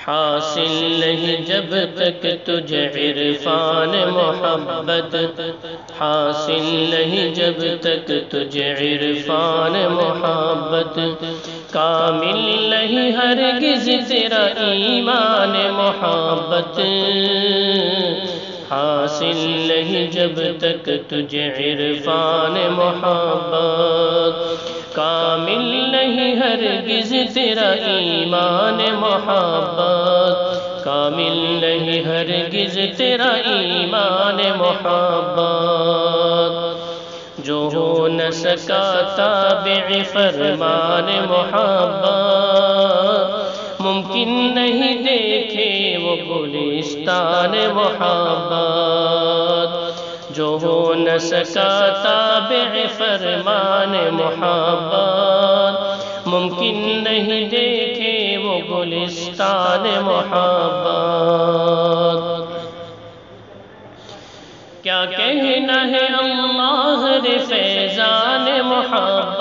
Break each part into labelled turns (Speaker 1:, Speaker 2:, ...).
Speaker 1: حاصل نہیں جب تک تجھے عرفان محبت، حاصل نہیں جب تک تجھے عرفان محبت، کامل نہیں ہرگز تیرا ایمان محبت، حاصل نہیں جب تک تجھے عرفان محبت، کامل نہیں ہرگز تیرا ایمان محبت، کامل نہیں ہرگز تیرا ایمان محبت، جو ہو نہ سکا تابع فرمان محبت، ممکن نہیں دیکھے وہ گلستان محبت، جو ہو نہ سکا تابع فرمان محبت، ممکن نہیں دیکھے وہ گلستان محبت۔ کیا کہنا ہے اللہ رے فیضان محبت،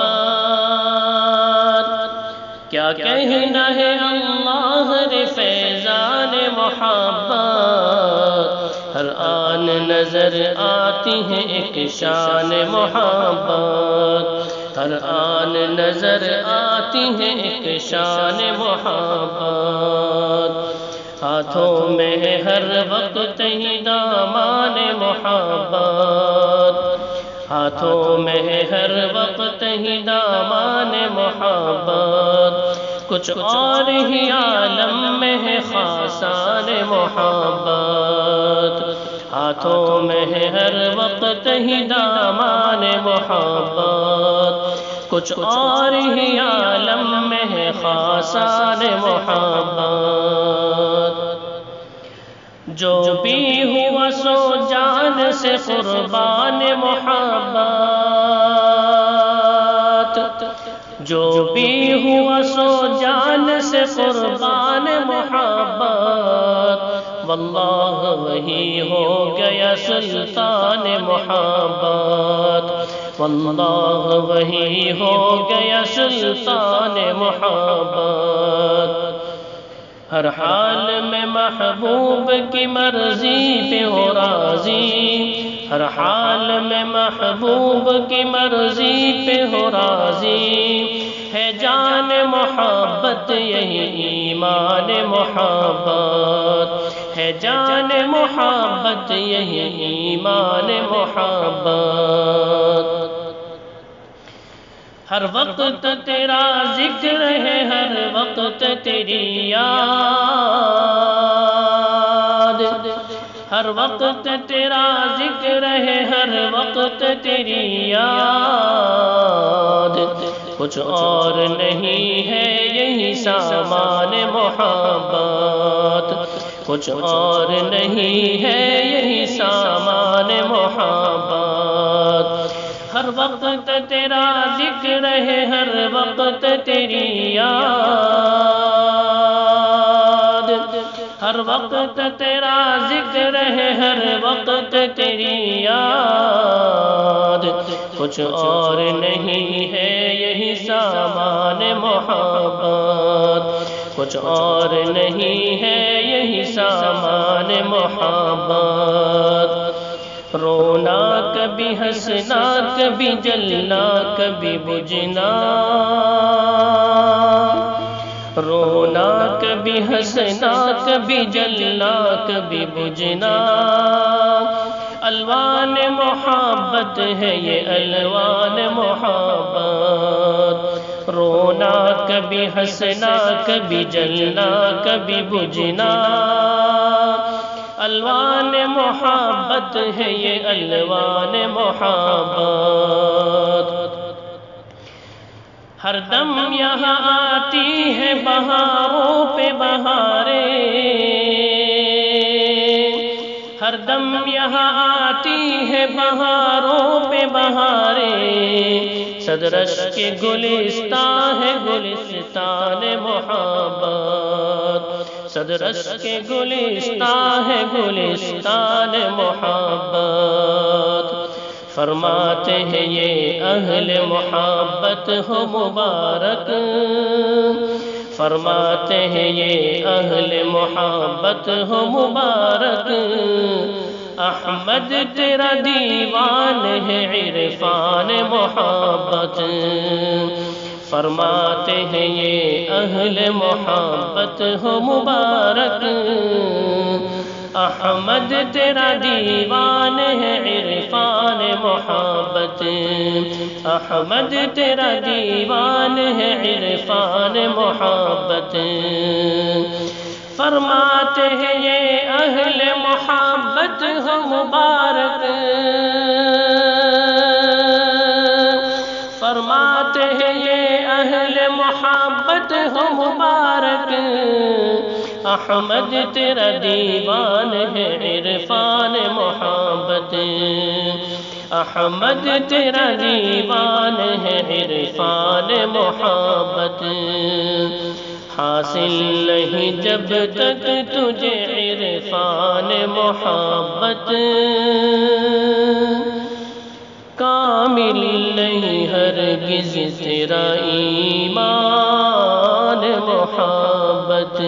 Speaker 1: کیا کہنا ہے اللہ رے فیضان محبت، ہر آن نظر آتی ہے ایک شان محبت، ہر آن نظر آتی ہے ایک شان محبت، ہاتھوں میں ہے ہر وقت ہی دامان محبت، ہاتھوں میں ہے ہر وقت ہی دامان محبت، کچھ اور ہی عالم میں ہے خاصان محبت، ہاتھوں میں ہے ہر وقت ہی دامان محبت، کچھ اور ہی عالم میں ہے خاصان محبت، جو بھی ہوا سو جان سے قربان محبت، جو بھی ہوا سو جان سے قربان محبت، واللہ وہی ہو گیا سلطان محبت، واللہ وہی ہو گیا سلطان محبت، ہر حال میں محبوب کی مرضی پہ ہو راضی، ہر حال میں محبوب کی مرضی پہ ہو راضی، ہے جان محبت یہی ایمان محبت، ہے جان محبت یہی ایمان محبت، ہر وقت تیرا ذکر ہے، ہر وقت تیری یاد، ہر وقت تیرا ذکر ہے، ہر وقت تیری یاد، کچھ اور نہیں ہے یہی سامان محبت، کچھ اور نہیں ہے یہی سامان محبت، ہر وقت تیرا ذکر ہے، ہر وقت تیری یاد، ہر وقت تیرا ذکر ہے، ہر وقت تیری یاد، کچھ اور نہیں ہے یہی سامان محبت، کچھ اور نہیں ہے یہی سامان محبت، رونا کبھی ہنسنا کبھی جلنا کبھی بجھنا، رونا کبھی ہنسنا کبھی جلنا کبھی بجھنا، الوان محبت ہے یہ الوان محبت، رونا کبھی ہنسنا کبھی جلنا کبھی بجھنا، الوان محبت ہے یہ الوان محبت، ہر دم یہاں آتی ہے بہاروں پہ بہاریں، ہر دم یہاں آتی ہے بہاروں پہ بہاریں، صدرش کے گلستان ہے گلستان محبت، صدرش کے گلستان ہے گلستان محبت، فرماتے ہیں یہ اہل محبت ہو مبارک، فرماتے ہیں یہ اہل محبت ہو مبارک، احمد تیرا دیوان ہے عرفان محبت۔ فرماتے ہیں یہ اہل محبت ہو مبارک، احمد تیرا دیوان ہے عرفان محبت، احمد تیرا دیوان ہے عرفان محبت۔ فرماتے ہیں یہ اہل محبت ہو مبارک، فرماتے ہیں یہ اہل محبت ہو مبارک، احمد تیرا دیوان ہے عرفان محبت، احمد تیرا دیوان ہے عرفان محبت۔ حاصل نہیں جب تک تجھے عرفان محبت، کامل نہیں ہرگز تیرا ایمان محبت۔